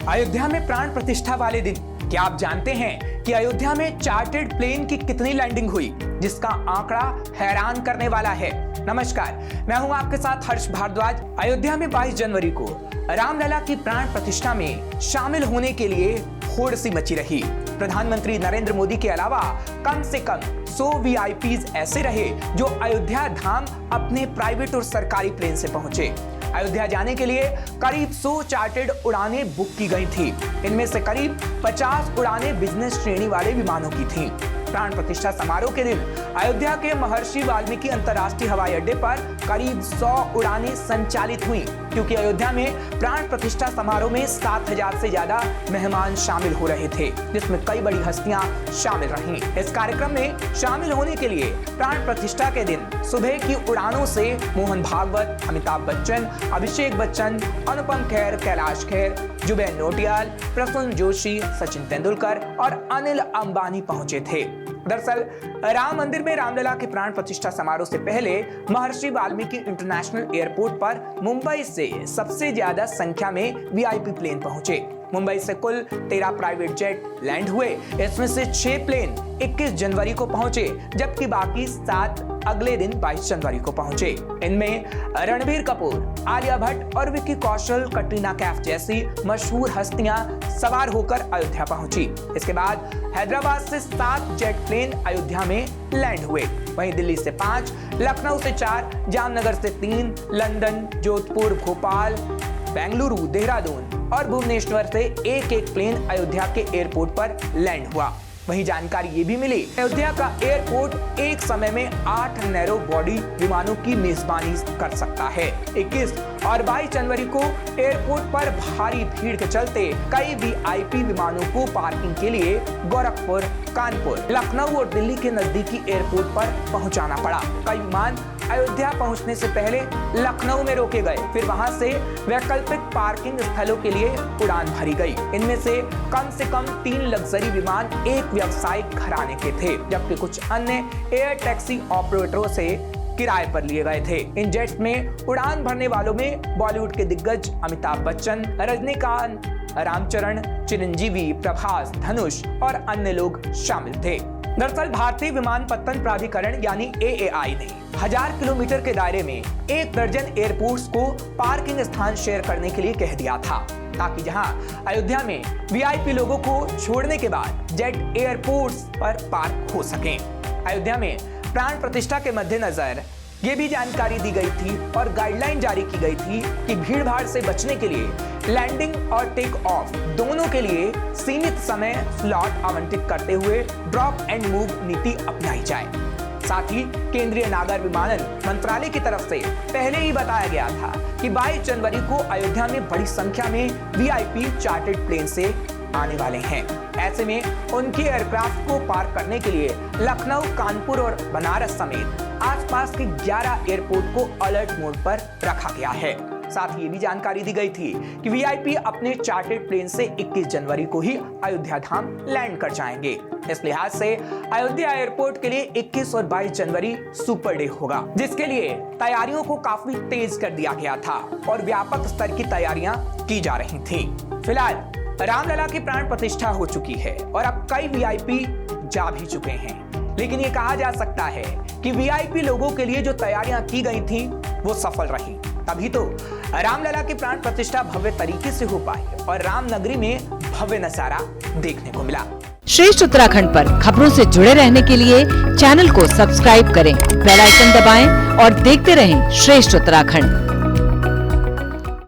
अयोध्या में प्राण प्रतिष्ठा वाले दिन क्या आप जानते हैं कि अयोध्या में चार्टर्ड प्लेन की कितनी लैंडिंग हुई, जिसका आंकड़ा हैरान करने वाला है। नमस्कार, मैं हूं आपके साथ हर्ष भारद्वाज। अयोध्या में 22 जनवरी को रामलला की प्राण प्रतिष्ठा में शामिल होने के लिए होड़ सी मची रही। प्रधानमंत्री नरेंद्र मोदी के अलावा कम से कम 100 वीआईपीज ऐसे रहे जो अयोध्या धाम अपने प्राइवेट और सरकारी प्लेन से पहुंचे। अयोध्या जाने के लिए करीब 100 चार्टर्ड उड़ानें बुक की गई थी। इनमें से करीब 50 उड़ानें बिजनेस श्रेणी वाले विमानों की थीं। प्राण प्रतिष्ठा समारोह के दिन अयोध्या के महर्षि वाल्मीकि अंतर्राष्ट्रीय हवाई अड्डे पर करीब 100 उड़ानें संचालित हुई, क्योंकि अयोध्या में प्राण प्रतिष्ठा समारोह में 7000 से ज्यादा मेहमान शामिल हो रहे थे, जिसमें कई बड़ी हस्तियां शामिल रहीं। इस कार्यक्रम में शामिल होने के लिए प्राण प्रतिष्ठा के दिन सुबह की उड़ानों से मोहन भागवत, अमिताभ बच्चन, अभिषेक बच्चन, अनुपम खेर, कैलाश खेर, जुबेन नौटियाल, प्रसून जोशी, सचिन तेंदुलकर और अनिल अंबानी पहुंचे थे। दरअसल राम मंदिर में रामलला के प्राण प्रतिष्ठा समारोह से पहले महर्षि वाल्मीकि इंटरनेशनल एयरपोर्ट पर मुंबई से सबसे ज्यादा संख्या में वीआईपी प्लेन पहुंचे। मुंबई से कुल 13 प्राइवेट जेट लैंड हुए। इसमें से 6 प्लेन 21 जनवरी को पहुंचे, जबकि बाकी 7 अगले दिन 22 जनवरी को पहुंचे। इनमें रणबीर कपूर, आलिया भट्ट और विक्की कौशल, कटरीना कैफ जैसी मशहूर हस्तियां सवार होकर अयोध्या पहुंची। इसके बाद हैदराबाद से 7 जेट प्लेन अयोध्या में लैंड हुए। वहीं दिल्ली से 5, लखनऊ से 4, जामनगर से 3, लंदन, जोधपुर, भोपाल, बेंगलुरु, देहरादून और भुवनेश्वर से एक प्लेन अयोध्या के एयरपोर्ट पर लैंड हुआ। वहीं जानकारी ये भी मिली, अयोध्या का एयरपोर्ट एक समय में 8 नैरो बॉडी विमानों की मेजबानी कर सकता है। 21 और 22 जनवरी को एयरपोर्ट पर भारी भीड़ के चलते कई वीआईपी विमानों को पार्किंग के लिए गोरखपुर, कानपुर, लखनऊ और दिल्ली के नजदीकी एयरपोर्ट पर पहुंचाना पड़ा। कई विमान अयोध्या पहुंचने से पहले लखनऊ में रोके गए, फिर वहां से वैकल्पिक पार्किंग स्थलों के लिए उड़ान भरी गई। इनमें से कम 3 लग्जरी विमान एक व्यावसायिक घराने के थे, जबकि कुछ अन्य एयर टैक्सी ऑपरेटरों से किराए पर लिए गए थे। इन जेट्स में उड़ान भरने वालों में बॉलीवुड के दिग्गज अमिताभ बच्चन, रजनीकांत, रामचरण, चिरंजीवी, प्रभास, धनुष और अन्य लोग शामिल थे। दरअसल भारतीय विमानपत्तन प्राधिकरण यानी एएआई ने 1000 किलोमीटर के दायरे में 1 दर्जन एयरपोर्ट्स को पार्किंग स्थान शेयर करने के लिए कह दिया था, ताकि जहां अयोध्या में वीआईपी लोगों को छोड़ने के बाद जेट एयरपोर्ट्स पर पार्क हो सकें। अयोध्या में प्राण प्रतिष्ठा के मद्देनजर ये भी जानकारी दी गई थी और गाइडलाइन जारी की गई थी कि भीड़ भाड़ से बचने के लिए लैंडिंग और टेक ऑफ दोनों के लिए सीमित समय स्लॉट आवंटित करते हुए ड्रॉप एंड मूव नीति अपनाई जाए। साथ ही केंद्रीय नागर विमानन मंत्रालय की तरफ से पहले ही बताया गया था कि 22 जनवरी को अयोध्या में बड़ी संख्या में वीआईपी चार्टर्ड प्लेन से आने वाले हैं। ऐसे में उनके एयरक्राफ्ट को पार्क करने के लिए लखनऊ, कानपुर और बनारस समेत आसपास के 11 एयरपोर्ट को अलर्ट मोड पर रखा गया है। साथ ही ये भी जानकारी दी गई थी कि वीआईपी अपने चार्टर्ड प्लेन से 21 जनवरी को ही अयोध्या धाम लैंड कर जाएंगे। इस लिहाज से अयोध्या एयरपोर्ट के लिए 21 और 22 जनवरी सुपर डे होगा, जिसके लिए तैयारियों को काफी तेज कर दिया गया था और व्यापक स्तर की तैयारियां की जा रही थी। फिलहाल रामलला की प्राण प्रतिष्ठा हो चुकी है और अब कई वीआईपी जा भी चुके हैं, लेकिन ये कहा जा सकता है कि वीआईपी लोगों के लिए जो तैयारियां की गई थी वो सफल रही, तभी तो रामलला की प्राण प्रतिष्ठा भव्य तरीके से हो पाई और रामनगरी में भव्य नजारा देखने को मिला। श्रेष्ठ उत्तराखंड पर खबरों से जुड़े रहने के लिए चैनल को सब्सक्राइब करें, बेल आइकन दबाएं और देखते रहें श्रेष्ठ उत्तराखंड।